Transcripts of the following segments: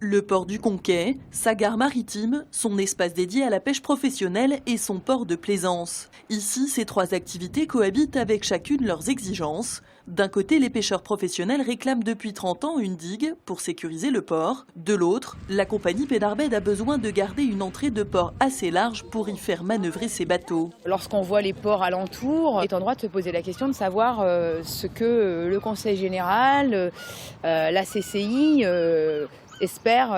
Le port du Conquet, sa gare maritime, son espace dédié à la pêche professionnelle et son port de plaisance. Ici, ces trois activités cohabitent avec chacune leurs exigences. D'un côté, les pêcheurs professionnels réclament depuis 30 ans une digue pour sécuriser le port. De l'autre, la compagnie Pédarbed a besoin de garder une entrée de port assez large pour y faire manœuvrer ses bateaux. Lorsqu'on voit les ports alentours, on est en droit de se poser la question de savoir ce que le Conseil général, la CCI espère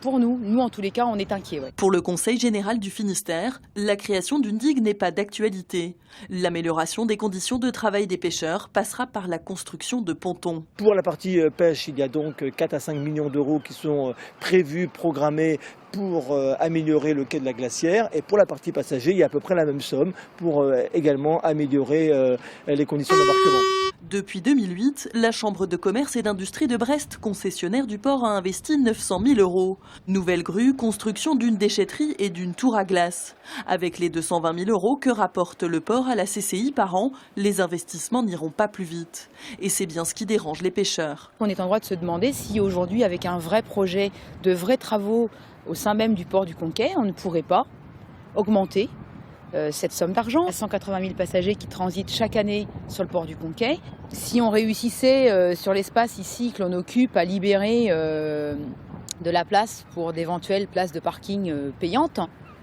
pour nous. Nous, en tous les cas, on est inquiets. Ouais. Pour le Conseil général du Finistère, la création d'une digue n'est pas d'actualité. L'amélioration des conditions de travail des pêcheurs passera par la construction de pontons. Pour la partie pêche, il y a donc 4 à 5 millions d'euros qui sont prévus, programmés pour améliorer le quai de la Glacière. Et pour la partie passager, il y a à peu près la même somme pour également améliorer les conditions d'embarquement. Depuis 2008, la Chambre de commerce et d'industrie de Brest, concessionnaire du port, a investi 900 000 euros. Nouvelle grue, construction d'une déchetterie et d'une tour à glace. Avec les 220 000 euros que rapporte le port à la CCI par an, les investissements n'iront pas plus vite. Et c'est bien ce qui dérange les pêcheurs. On est en droit de se demander si aujourd'hui, avec un vrai projet, de vrais travaux au sein même du port du Conquet, on ne pourrait pas augmenter cette somme d'argent. 180 000 passagers qui transitent chaque année sur le port du Conquet. Si on réussissait sur l'espace ici que l'on occupe à libérer de la place pour d'éventuelles places de parking payantes,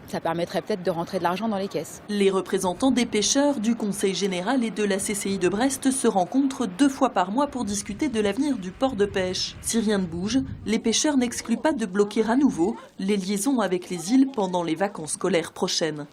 ça permettrait peut-être de rentrer de l'argent dans les caisses. Les représentants des pêcheurs, du Conseil général et de la CCI de Brest se rencontrent 2 fois par mois pour discuter de l'avenir du port de pêche. Si rien ne bouge, les pêcheurs n'excluent pas de bloquer à nouveau les liaisons avec les îles pendant les vacances scolaires prochaines.